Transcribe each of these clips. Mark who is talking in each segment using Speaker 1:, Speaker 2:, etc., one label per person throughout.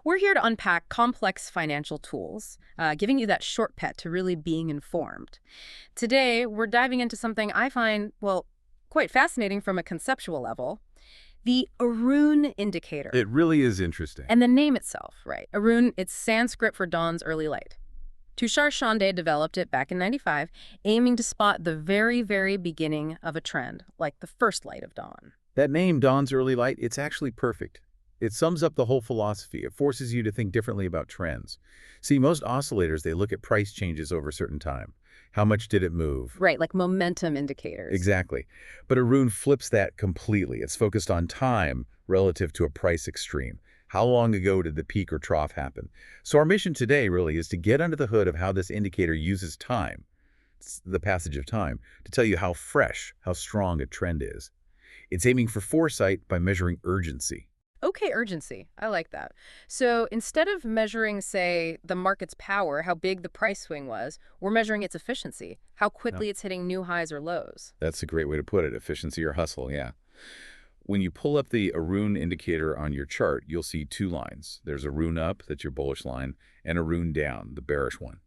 Speaker 1: We're here to unpack complex financial tools, giving you that shortcut to really being informed. Today, we're diving into something I find, well, quite fascinating from a conceptual level, the Aroon indicator.
Speaker 2: It really is interesting.
Speaker 1: And the name itself, right? Aroon, it's Sanskrit for dawn's early light. Tushar Shande developed it back in '95, aiming to spot the very, very beginning of a trend, like the first light of dawn.
Speaker 2: That name, Dawn's Early Light, it's actually perfect. It sums up the whole philosophy. It forces you to think differently about trends. See, most oscillators, they look at price changes over a certain time. How much did it move?
Speaker 1: Right, like momentum indicators.
Speaker 2: Exactly. But Aroon flips that completely. It's focused on time relative to a price extreme. How long ago did the peak or trough happen? So our mission today really is to get under the hood of how this indicator uses time, the passage of time, to tell you how fresh, how strong a trend is. It's aiming for foresight by measuring urgency.
Speaker 1: Okay, urgency. I like that. So instead of measuring, say, the market's power, how big the price swing was, we're measuring its efficiency, how quickly it's hitting new highs or lows.
Speaker 2: That's a great way to put it, efficiency or hustle, yeah. When you pull up the Aroon indicator on your chart, you'll see two lines. There's Aroon up, that's your bullish line, and Aroon down, the bearish one.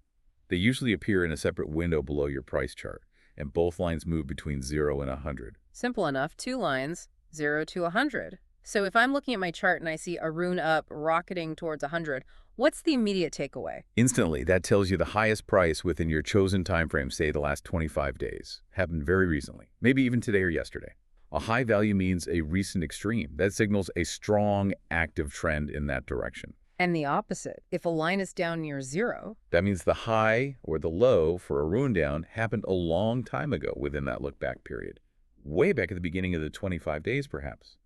Speaker 2: They usually appear in a separate window below your price chart, and both lines move between 0 and 100.
Speaker 1: Simple enough, two lines, 0 to 100. So if I'm looking at my chart and I see Aroon up rocketing towards 100, what's the immediate takeaway?
Speaker 2: Instantly, that tells you the highest price within your chosen time frame, say the last 25 days. Happened very recently, maybe even today or yesterday. A high value means a recent extreme. That signals a strong, active trend in that direction.
Speaker 1: And the opposite, if a line is down near 0,
Speaker 2: That means the high or the low for Aroon down happened a long time ago within that look-back period. Way back at the beginning of the 25 days, perhaps.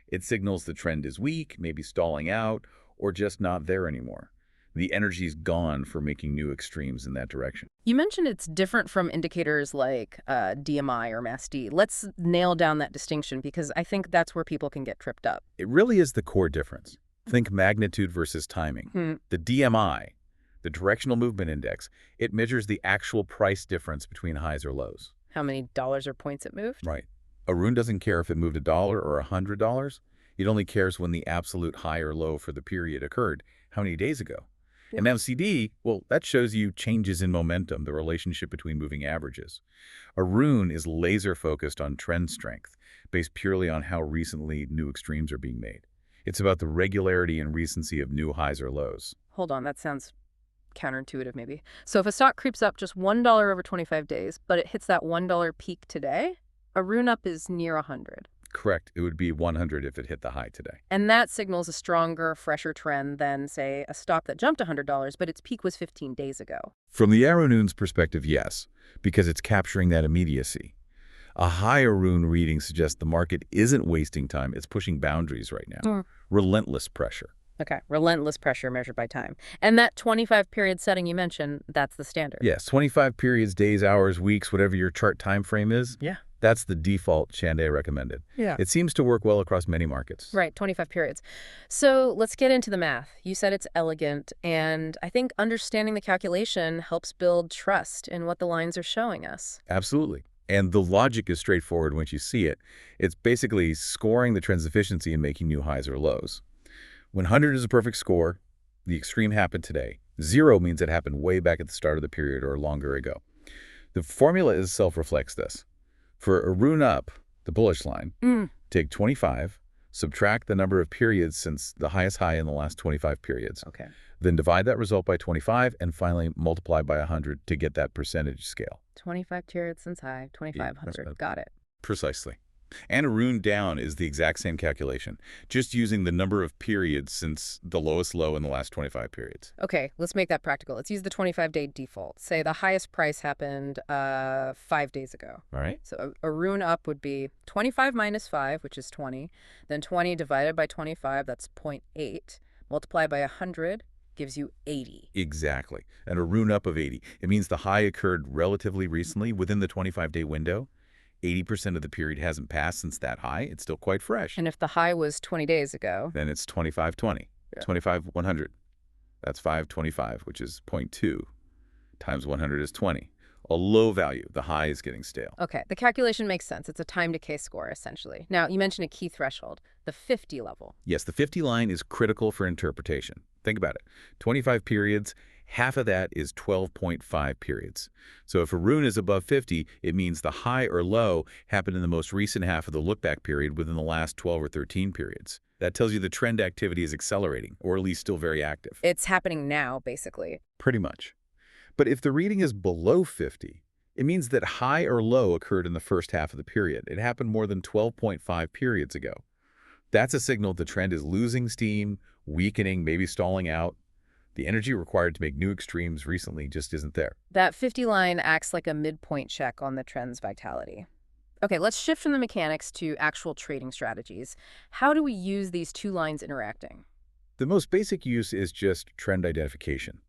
Speaker 2: It signals the trend is weak, maybe stalling out, or just not there anymore. The energy's gone for making new extremes in that direction.
Speaker 1: you mentioned it's different from indicators like DMI or MASD. Let's nail down that distinction because I think that's where people can get tripped up.
Speaker 2: It really is the core difference. Think magnitude versus timing. The DMI, the Directional Movement Index, it measures the actual price difference between highs or lows.
Speaker 1: How many dollars or points it moved?
Speaker 2: Right. Aroon doesn't care if it moved $1 or $100. It only cares when the absolute high or low for the period occurred. How many days ago? And MCD, well, that shows you changes in momentum, the relationship between moving averages. Aroon is laser-focused on trend strength, based purely on how recently new extremes are being made. It's about the regularity and recency of new highs or lows.
Speaker 1: Hold on, that sounds counterintuitive maybe. So if a stock creeps up just $1 over 25 days, but it hits that $1 peak today, Aroon up is near 100.
Speaker 2: Correct. It would be 100 if it hit the high today.
Speaker 1: And that signals a stronger, fresher trend than, say, a stock that jumped $100, but its peak was 15 days ago.
Speaker 2: From the Aroon's perspective, yes, because it's capturing that immediacy. A high Aroon reading suggests the market isn't wasting time. It's pushing boundaries right now. Relentless pressure.
Speaker 1: Okay, relentless pressure measured by time. And that 25 period setting you mentioned, that's the standard.
Speaker 2: Yes, 25 periods, days, hours, weeks, whatever your chart time frame is.
Speaker 1: Yeah.
Speaker 2: That's the default Shande recommended.
Speaker 1: Yeah.
Speaker 2: It seems to work well across many markets.
Speaker 1: Right, 25 periods. So let's get into the math. You said it's elegant, and I think understanding the calculation helps build trust in what the lines are showing us.
Speaker 2: Absolutely. And the logic is straightforward once you see it. It's basically scoring the trend's efficiency and making new highs or lows. When 100 is a perfect score, the extreme happened today. 0 means it happened way back at the start of the period or longer ago. The formula itself reflects this. For Aroon up, the bullish line, take 25, subtract the number of periods since the highest high in the last 25 periods.
Speaker 1: Okay.
Speaker 2: Then divide that result by 25 and finally multiply by 100 to get that percentage scale.
Speaker 1: 25 periods since high, 2,500.
Speaker 2: right.
Speaker 1: Got it.
Speaker 2: Precisely. And Aroon down is the exact same calculation, just using the number of periods since the lowest low in the last 25 periods.
Speaker 1: Okay, let's make that practical. Let's use the 25-day default. Say the highest price happened 5 days ago.
Speaker 2: All right?
Speaker 1: So Aroon up would be 25 minus 5, which is 20. Then 20 divided by 25, that's 0.8. Multiply by 100 gives you 80.
Speaker 2: Exactly. An Aroon up of 80. It means the high occurred relatively recently within the 25-day window. 80% of the period hasn't passed since that high. It's still quite fresh.
Speaker 1: And if the high was 20 days ago,
Speaker 2: Then it's 25/20.
Speaker 1: Yeah.
Speaker 2: 25/100. That's 525, which is 0.2 times 100 is 20. A low value. The high is getting stale.
Speaker 1: okay, the calculation makes sense. It's a time decay score, essentially. Now, you mentioned a key threshold, the 50 level.
Speaker 2: Yes, the 50 line is critical for interpretation. Think about it. 25 periods, half of that is 12.5 periods. So if aroon is above 50, it means the high or low happened in the most recent half of the look-back period within the last 12 or 13 periods. That tells you the trend activity is accelerating, or at least still very active.
Speaker 1: It's happening now, basically.
Speaker 2: Pretty much. But if the reading is below 50, it means that high or low occurred in the first half of the period. It happened more than 12.5 periods ago. That's a signal the trend is losing steam, weakening, maybe stalling out. The energy required to make new extremes recently just isn't there.
Speaker 1: That 50 line acts like a midpoint check on the trend's vitality. Okay, let's shift from the mechanics to actual trading strategies. How do we use these two lines interacting?
Speaker 2: The most basic use is just trend identification.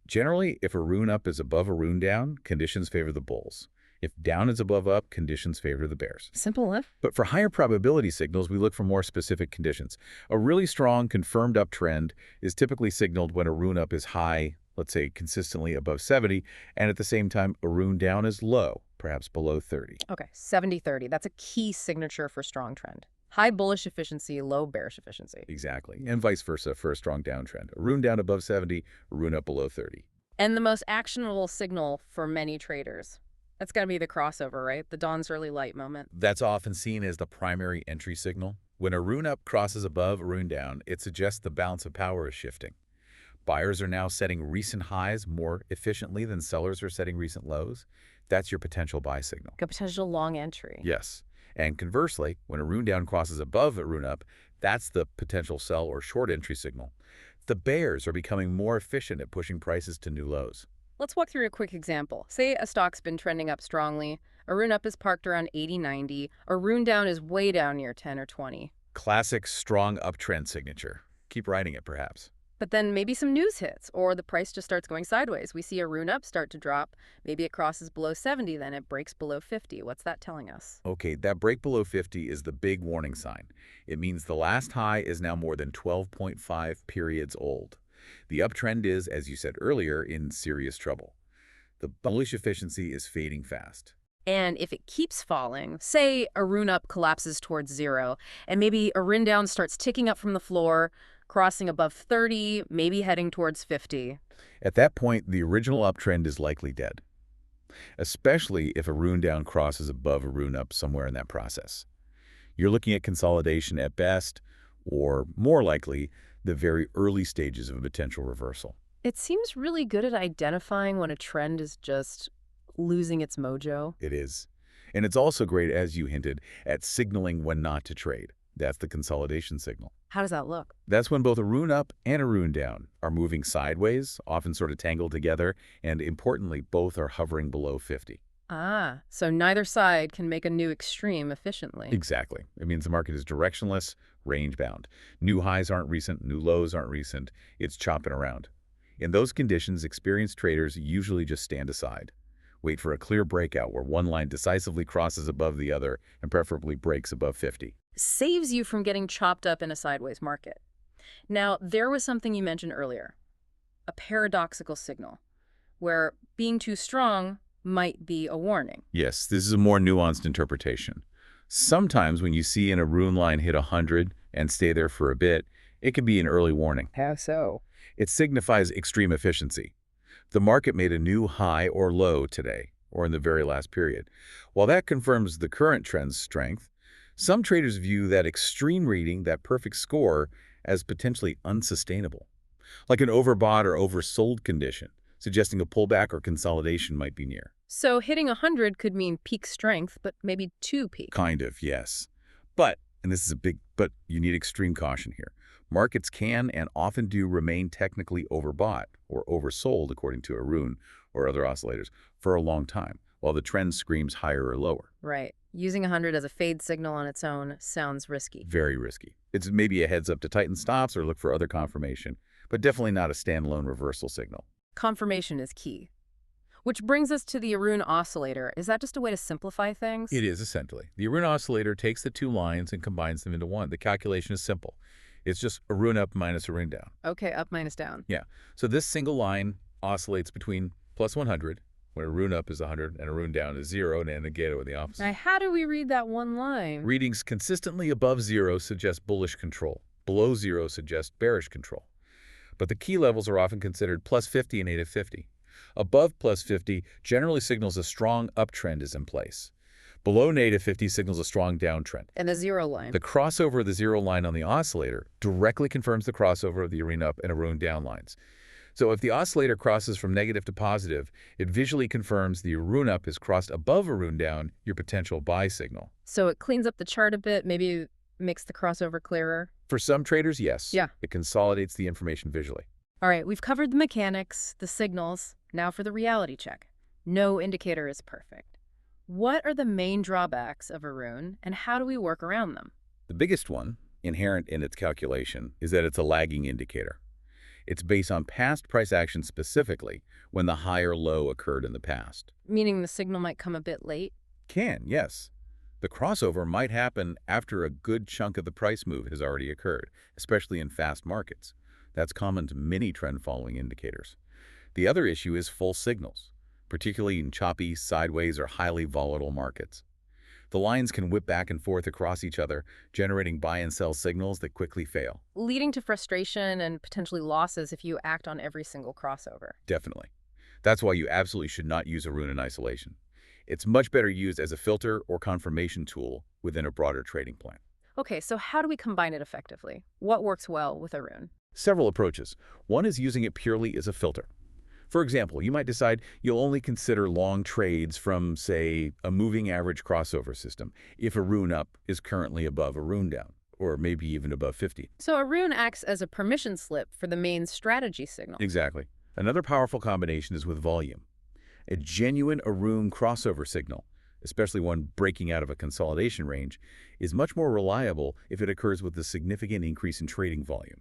Speaker 2: Generally, if aroon up is above aroon down, conditions favor the bulls. If down is above up, conditions favor the bears.
Speaker 1: Simple enough.
Speaker 2: But for higher probability signals, we look for more specific conditions. A really strong, confirmed uptrend is typically signaled when aroon up is high, let's say consistently above 70, and at the same time, aroon down is low, perhaps below 30.
Speaker 1: Okay, 70-30. That's a key signature for strong trend. High bullish efficiency, low bearish efficiency.
Speaker 2: Exactly, and vice versa for a strong downtrend. Aroon down above 70, aroon up below 30.
Speaker 1: And the most actionable signal for many traders. That's got to be the crossover, right? The dawn's early light moment.
Speaker 2: That's often seen as the primary entry signal. When aroon up crosses above aroon down, it suggests the balance of power is shifting. Buyers are now setting recent highs more efficiently than sellers are setting recent lows. That's your potential buy signal.
Speaker 1: A potential long entry.
Speaker 2: Yes. And conversely, when aroon down crosses above aroon up, that's the potential sell or short entry signal. The bears are becoming more efficient at pushing prices to new lows.
Speaker 1: Let's walk through a quick example. Say a stock's been trending up strongly. Aroon up is parked around 80-90. Aroon down is way down near 10 or 20.
Speaker 2: Classic strong uptrend signature. Keep riding it, perhaps.
Speaker 1: But then maybe some news hits, or the price just starts going sideways. We see aroon up start to drop. Maybe it crosses below 70, then it breaks below 50. What's that telling us?
Speaker 2: Okay, that break below 50 is the big warning sign. It means the last high is now more than 12.5 periods old. The uptrend is, as you said earlier, in serious trouble. The bullish efficiency is fading fast.
Speaker 1: And if it keeps falling, say aroon up collapses towards zero, and maybe aroon down starts ticking up from the floor, crossing above 30, maybe heading towards 50.
Speaker 2: At that point, the original uptrend is likely dead, especially if aroon down crosses above aroon up somewhere in that process. You're looking at consolidation at best, or more likely, the very early stages of a potential reversal.
Speaker 1: It seems really good at identifying when a trend is just losing its mojo.
Speaker 2: It is. And it's also great, as you hinted, at signaling when not to trade. That's the consolidation signal.
Speaker 1: How does that look?
Speaker 2: That's when both aroon up and aroon down are moving sideways, often sort of tangled together, and importantly, both are hovering below 50.
Speaker 1: Ah, so neither side can make a new extreme efficiently.
Speaker 2: Exactly. It means the market is directionless, range-bound. New highs aren't recent, new lows aren't recent. It's chopping around. In those conditions, experienced traders usually just stand aside. Wait for a clear breakout where one line decisively crosses above the other and preferably breaks above 50.
Speaker 1: Saves you from getting chopped up in a sideways market. Now, there was something you mentioned earlier, a paradoxical signal, where being too strong might be a warning.
Speaker 2: Yes, this is a more nuanced interpretation. Sometimes when you see an aroon line hit 100 and stay there for a bit, it can be an early warning.
Speaker 1: How so?
Speaker 2: It signifies extreme efficiency. The market made a new high or low today, or in the very last period. While that confirms the current trend's strength, some traders view that extreme reading, that perfect score, as potentially unsustainable, like an overbought or oversold condition, suggesting a pullback or consolidation might be near.
Speaker 1: So hitting 100 could mean peak strength, but maybe too peak.
Speaker 2: Kind of, yes. But, and this is a big but, you need extreme caution here. Markets can and often do remain technically overbought or oversold, according to Aroon or other oscillators, for a long time, while the trend screams higher or lower.
Speaker 1: Right. Using 100 as a fade signal on its own sounds risky.
Speaker 2: Very risky. It's maybe a heads up to tighten stops or look for other confirmation, but definitely not a standalone reversal signal.
Speaker 1: Confirmation is key. Which brings us to the Aroon oscillator. Is that just a way to simplify things?
Speaker 2: It is, essentially. The Aroon oscillator takes the two lines and combines them into one. The calculation is simple. It's just Aroon up minus Aroon down.
Speaker 1: Okay, up minus down.
Speaker 2: Yeah. So this single line oscillates between plus 100, when Aroon up is 100 and Aroon down is 0, and negative with the opposite.
Speaker 1: Now, how do we read that one line?
Speaker 2: Readings consistently above 0 suggest bullish control. Below 0 suggest bearish control. but the key levels are often considered plus 50 and native 50. Above plus 50 generally signals a strong uptrend is in place. Below native 50 signals a strong downtrend.
Speaker 1: And the zero line.
Speaker 2: The crossover of the zero line on the oscillator directly confirms the crossover of the aroon up and aroon down lines. So if the oscillator crosses from negative to positive, it visually confirms the aroon up is crossed above aroon down, your potential buy signal.
Speaker 1: So it cleans up the chart a bit, maybe makes the crossover clearer.
Speaker 2: For some traders, yes.
Speaker 1: Yeah.
Speaker 2: It consolidates the information visually.
Speaker 1: All right, we've covered the mechanics, the signals. Now for the reality check. No indicator is perfect. What are the main drawbacks of aroon, and how do we work around them?
Speaker 2: The biggest one, inherent in its calculation, is that it's a lagging indicator. It's based on past price action specifically when the high or low occurred in the past.
Speaker 1: Meaning the signal might come a bit late?
Speaker 2: Can, yes. The crossover might happen after a good chunk of the price move has already occurred, especially in fast markets. That's common to many trend-following indicators. The other issue is false signals, particularly in choppy, sideways, or highly volatile markets. The lines can whip back and forth across each other, generating buy and sell signals that quickly fail.
Speaker 1: Leading to frustration and potentially losses if you act on every single crossover.
Speaker 2: Definitely. That's why you absolutely should not use aroon in isolation. It's much better used as a filter or confirmation tool within a broader trading plan.
Speaker 1: Okay, so how do we combine it effectively? What works well with aroon?
Speaker 2: Several approaches. One is using it purely as a filter. For example, you might decide you'll only consider long trades from, say, a moving average crossover system if aroon up is currently above aroon down, or maybe even above 50.
Speaker 1: So aroon acts as a permission slip for the main strategy signal.
Speaker 2: Exactly. Another powerful combination is with volume. A genuine aroon crossover signal, especially one breaking out of a consolidation range, is much more reliable if it occurs with a significant increase in trading volume.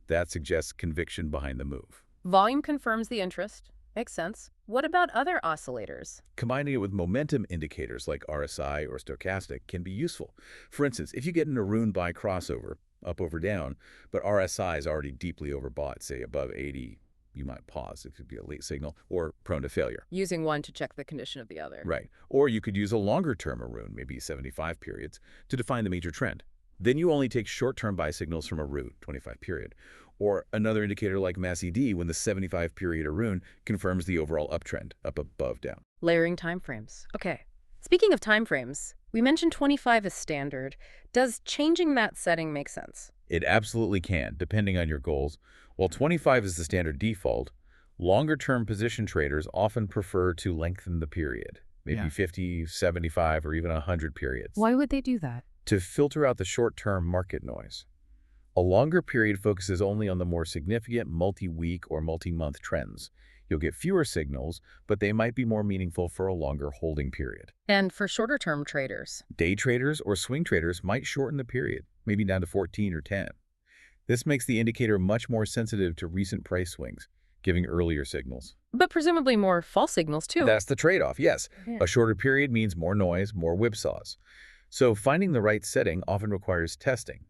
Speaker 2: That suggests conviction behind the move.
Speaker 1: Volume confirms the interest. Makes sense. What about other oscillators?
Speaker 2: Combining it with momentum indicators like RSI or stochastic can be useful. For instance, if you get an aroon buy crossover, up over down, but RSI is already deeply overbought, say above 80, you might pause. It could be a late signal or prone to failure.
Speaker 1: Using one to check the condition of the other.
Speaker 2: Right. Or you could use a longer-term aroon, maybe 75 periods, to define the major trend. Then you only take short-term buy signals from aroon, 25 period. Or another indicator like MACD when the 75-period aroon confirms the overall uptrend, up above down.
Speaker 1: Layering timeframes. Okay. Speaking of timeframes, we mentioned 25 as standard. Does changing that setting make sense?
Speaker 2: It absolutely can, depending on your goals. While 25 is the standard default, longer-term position traders often prefer to lengthen the period, maybe 50, 75, or even 100 periods.
Speaker 1: Why would they do that?
Speaker 2: To filter out the short-term market noise. A longer period focuses only on the more significant multi-week or multi-month trends. You'll get fewer signals, but they might be more meaningful for a longer holding period.
Speaker 1: And for shorter-term traders?
Speaker 2: Day traders or swing traders might shorten the period, maybe down to 14 or 10. This makes the indicator much more sensitive to recent price swings, giving earlier signals.
Speaker 1: But presumably more false signals, too.
Speaker 2: That's the trade-off, yes.
Speaker 1: Yeah.
Speaker 2: A shorter period means more noise, more whipsaws. So finding the right setting often requires testing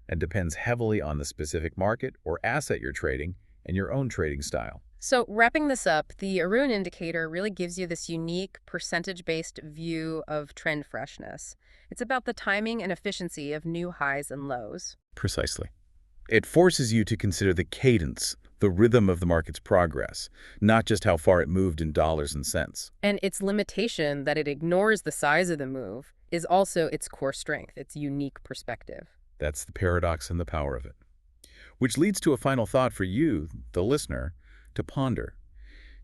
Speaker 2: and depends heavily on the specific market or asset you're trading and your own trading style.
Speaker 1: So wrapping this up, the aroon indicator really gives you this unique percentage-based view of trend freshness. It's about the timing and efficiency of new highs and lows.
Speaker 2: Precisely. It forces you to consider the cadence, the rhythm of the market's progress, not just how far it moved in dollars and cents.
Speaker 1: And its limitation that it ignores the size of the move is also its core strength, its unique perspective.
Speaker 2: That's the paradox and the power of it. Which leads to a final thought for you, the listener, to ponder.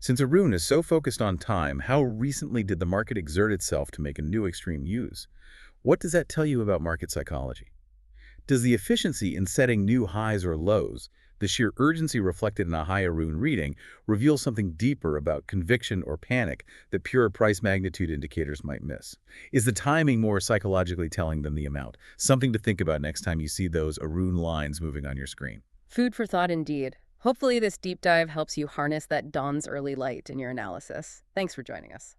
Speaker 2: Since aroon is so focused on time, how recently did the market exert itself to make a new extreme use? What does that tell you about market psychology? Does the efficiency in setting new highs or lows, the sheer urgency reflected in a high aroon reading, reveal something deeper about conviction or panic that pure price magnitude indicators might miss? Is the timing more psychologically telling than the amount? Something to think about next time you see those aroon lines moving on your screen.
Speaker 1: Food for thought indeed. Hopefully this deep dive helps you harness that dawn's early light in your analysis. Thanks for joining us.